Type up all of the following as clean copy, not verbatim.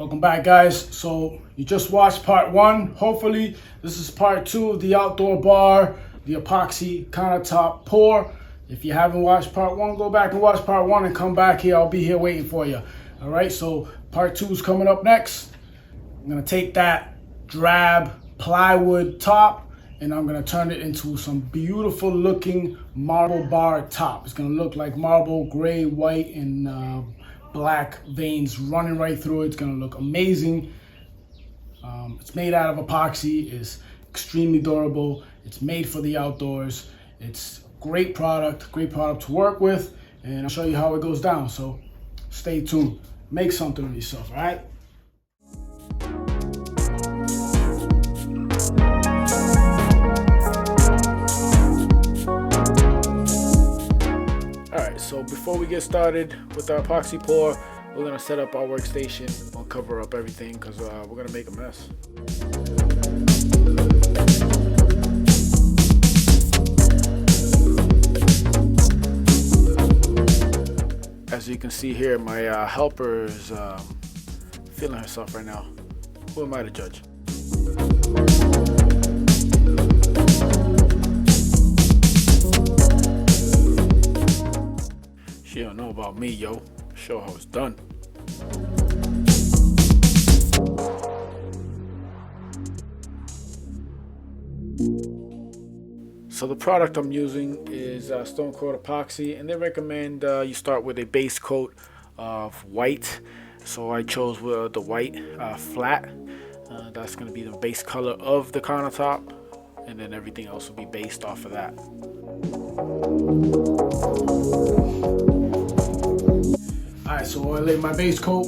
Welcome back, guys. So you just watched part one. Hopefully this is part two of the outdoor bar, the epoxy countertop pour. If you haven't watched part one, go back and watch part one and come back here. I'll be here waiting for you. All right, so part two is coming up next. I'm gonna take that drab plywood top and I'm gonna turn it into some beautiful looking marble bar top. It's gonna look like marble, gray, white, and black veins running right through it. It's gonna look amazing. It's made out of epoxy. It's extremely durable. It's made for the outdoors. It's great product to work with, and I'll show you how it goes down. So stay tuned. Make something of yourself, all right? Alright, so before we get started with our epoxy pour, we're going to set up our workstation. We'll cover up everything because we're going to make a mess. As you can see here, my helper is feeling herself right now. Who am I to judge? She don't know about me, yo. Show how it's done. So the product I'm using is Stone Coat Epoxy, and they recommend you start with a base coat of white. So I chose the white flat. That's going to be the base color of the countertop, and then everything else will be based off of that. Alright, so I laid my base coat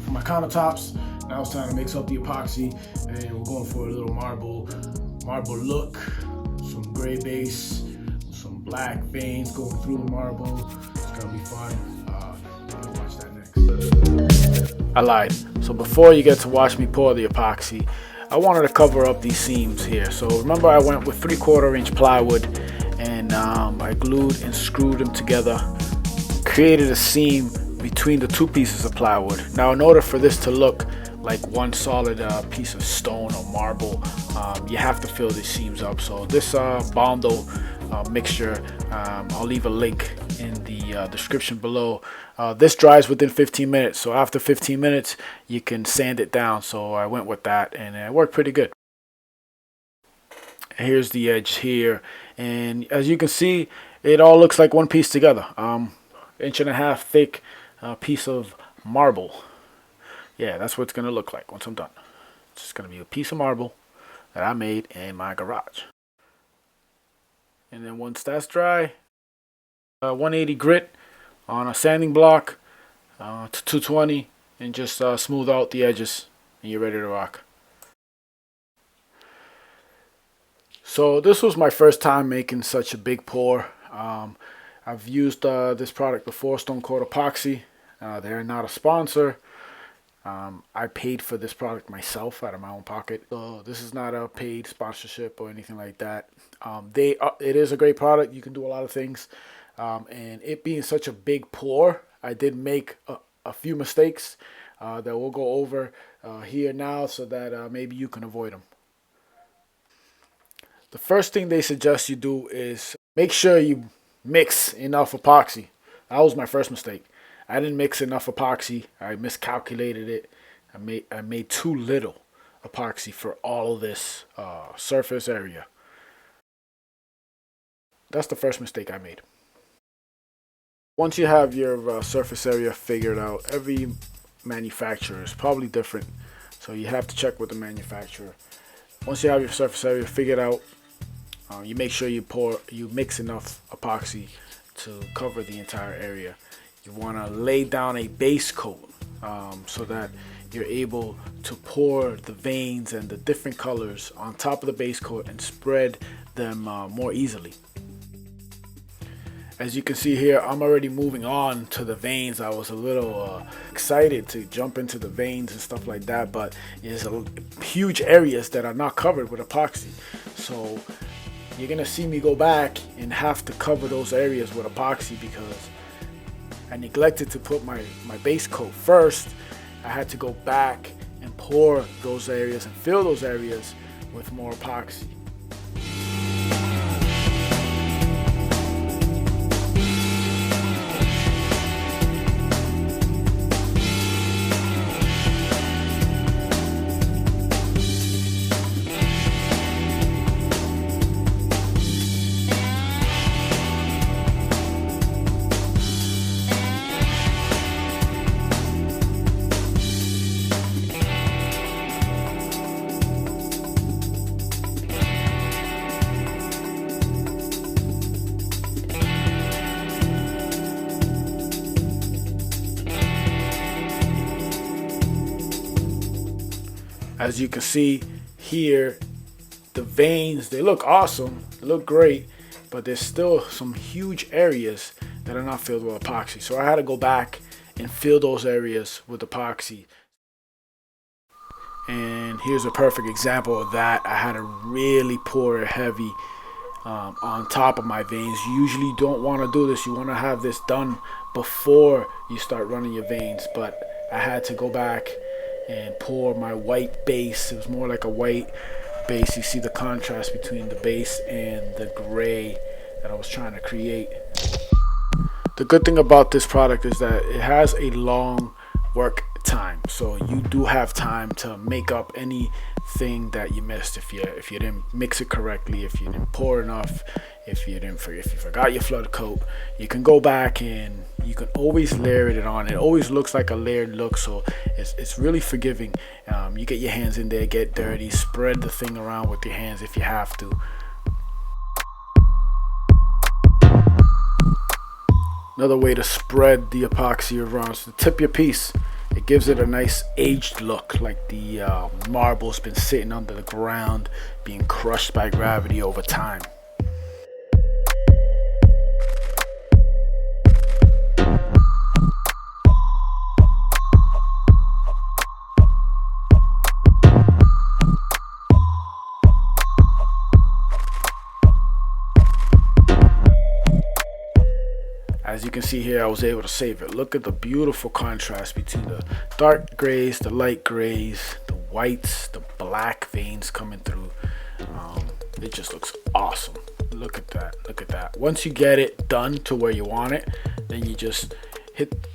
for my countertops. Now it's time to mix up the epoxy, and we're going for a little marble look. Some gray base, some black veins going through the marble. It's gonna be fun. I'll watch that next. I lied. So before you get to watch me pour the epoxy, I wanted to cover up these seams here. So remember, I went with 3/4 inch plywood, and I glued and screwed them together, created a seam between the two pieces of plywood. Now, in order for this to look like one solid piece of stone or marble, you have to fill these seams up. So this Bondo mixture, I'll leave a link in the description below. This dries within 15 minutes. So after 15 minutes, you can sand it down. So I went with that, and it worked pretty good. Here's the edge here, and as you can see, it all looks like one piece together. 1.5 inch thick piece of marble. Yeah, that's what it's gonna look like once I'm done. It's just gonna be a piece of marble that I made in my garage. And then once that's dry, 180 grit on a sanding block to 220, and just smooth out the edges, and you're ready to rock. So this was my first time making such a big pour. I've used this product before, Stone Coat Epoxy. They're not a sponsor. I paid for this product myself out of my own pocket. So this is not a paid sponsorship or anything like that. It is a great product. You can do a lot of things. And it being such a big pour, I did make a few mistakes that we'll go over here now, so that maybe you can avoid them. The first thing they suggest you do is make sure you mix enough epoxy. That was my first mistake. I didn't mix enough epoxy. I miscalculated it. I made too little epoxy for all of this surface area. That's the first mistake I made. Once you have your surface area figured out, every manufacturer is probably different, so you have to check with the manufacturer. Once you have your surface area figured out, you make sure you mix enough epoxy to cover the entire area. You want to lay down a base coat so that you're able to pour the veins and the different colors on top of the base coat and spread them more easily. As you can see here, I'm already moving on to the veins. I was a little excited to jump into the veins and stuff like that, but there's huge areas that are not covered with epoxy. So you're gonna see me go back and have to cover those areas with epoxy because I neglected to put my base coat first. I had to go back and pour those areas and fill those areas with more epoxy. As you can see here, the veins, they look awesome, they look great, but there's still some huge areas that are not filled with epoxy. So I had to go back and fill those areas with epoxy. And here's a perfect example of that. I had to really pour it heavy on top of my veins. You usually don't want to do this. You want to have this done before you start running your veins, but I had to go back and pour my white base. It was more like a white base. You see the contrast between the base and the gray that I was trying to create. The good thing about this product is that it has a long work time, so you do have time to make up anything that you missed. If you didn't mix it correctly, if you didn't pour enough, if you forgot your flood coat, you can go back and you can always layer it on. It always looks like a layered look, so it's really forgiving. You get your hands in there, get dirty, spread the thing around with your hands if you have to. Another way to spread the epoxy around is to tip your piece. It gives it a nice aged look, like the marble's been sitting under the ground, being crushed by gravity over time. As you can see here, I was able to save it. Look at the beautiful contrast between the dark grays, the light grays, the whites, the black veins coming through. It just looks awesome. Look at that. Look at that. Once you get it done to where you want it, then you just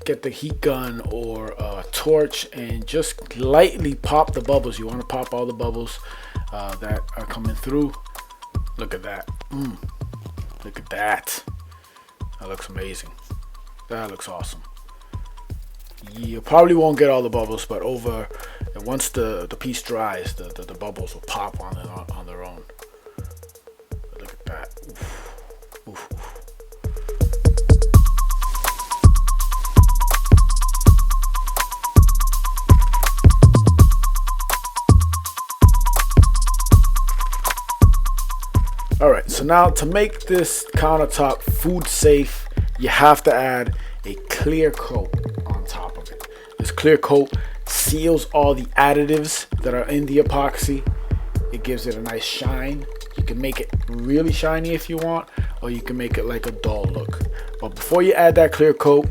get the heat gun or a torch and just lightly pop the bubbles. You want to pop all the bubbles that are coming through. Look at that. Look at that. That looks amazing. That looks awesome. You probably won't get all the bubbles, but once the piece dries, the bubbles will pop on their own. But look at that. Oof. Oof. Alright, so now to make this countertop food safe, you have to add a clear coat on top of it. This clear coat seals all the additives that are in the epoxy. It gives it a nice shine. You can make it really shiny if you want, or you can make it like a dull look. But before you add that clear coat,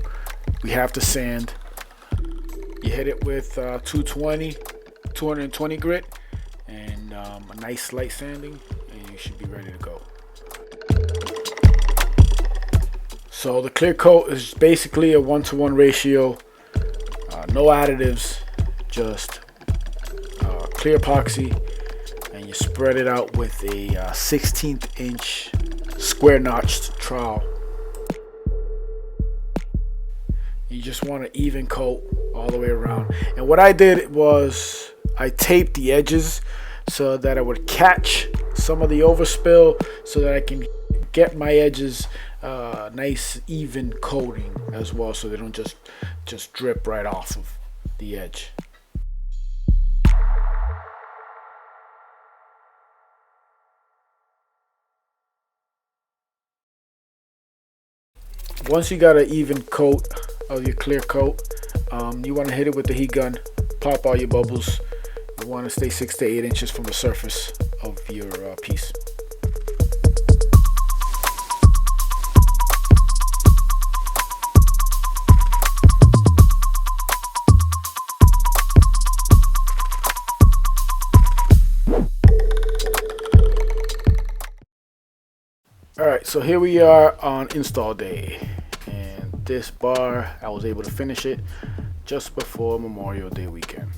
we have to sand. You hit it with 220 grit and a nice light sanding, and you should be ready to go. So the clear coat is basically a 1-to-1 ratio, no additives, just clear epoxy, and you spread it out with a 16th inch square notched trowel. You just want an even coat all the way around. And what I did was I taped the edges so that I would catch some of the overspill, so that I can get my edges nice even coating as well, so they don't just drip right off of the edge. Once you got an even coat of your clear coat, you want to hit it with the heat gun, pop all your bubbles. You want to stay 6 to 8 inches from the surface of your piece. so here we are on install day, and this bar I was able to finish it just before Memorial Day weekend.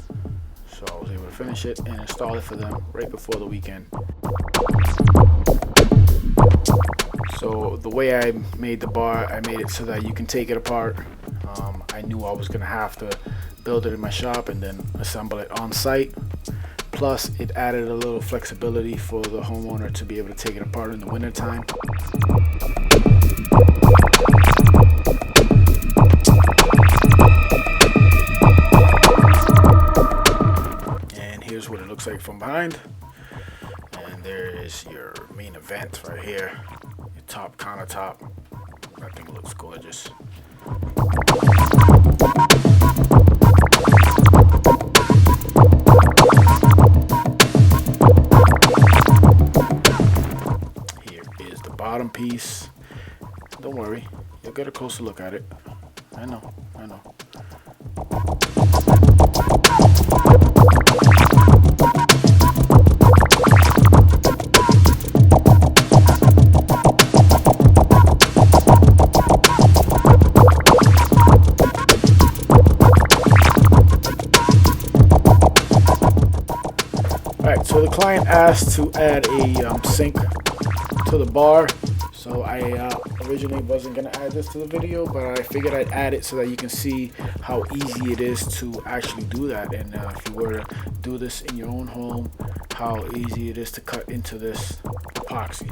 So I was able to finish it and install it for them right before the weekend. So the way I made the bar, I made it so that you can take it apart. I knew I was gonna have to build it in my shop and then assemble it on site. Plus, it added a little flexibility for the homeowner to be able to take it apart in the winter time. And here's what it looks like from behind. And there is your main event right here. Your top countertop. I think it looks gorgeous. Bottom piece. Don't worry, you'll get a closer look at it. I know. Alright, so the client asked to add a sink to the bar. So I originally wasn't going to add this to the video, but I figured I'd add it so that you can see how easy it is to actually do that. And if you were to do this in your own home, how easy it is to cut into this epoxy.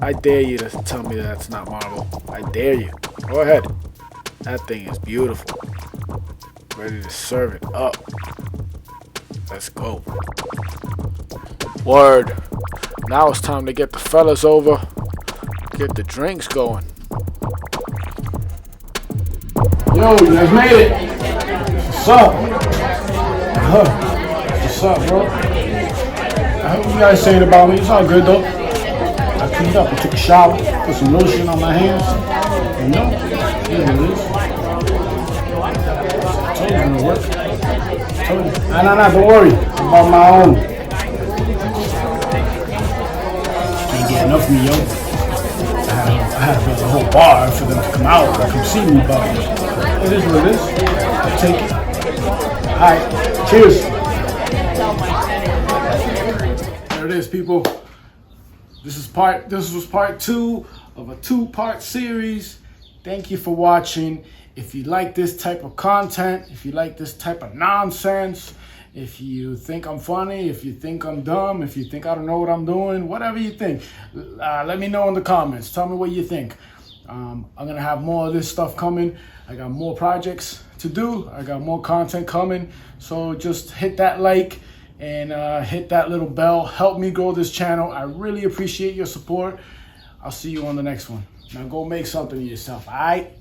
I dare you to tell me that's not marble. I dare you. Go ahead. That thing is beautiful. Ready to serve it up. Let's go. Word. Now it's time to get the fellas over. Get the drinks going. Yo, you guys made it. What's up? What's up, bro? I hope you guys saying about me. It's all good though. I cleaned up. I took a shower, put some lotion on my hands. You know, here's what it is. I told you it's gonna work. I told you. Nah, don't worry. It's about my own. Can't get enough of me, yo. I had to build a whole bar for them to come out and come see me, but it is what it is. I'll take it. Alright, cheers. There it is, people. This was part 2 of a 2-part series. Thank you for watching. If you like this type of content, if you like this type of nonsense, if you think I'm funny, if you think I'm dumb, if you think I don't know what I'm doing, whatever you think, let me know in the comments. Tell me what you think. I'm gonna have more of this stuff coming. I got more projects to do. I got more content coming. So just hit that like and hit that little bell. Help me grow this channel. I really appreciate your support. I'll see you on the next one. Now go make something of yourself, all right?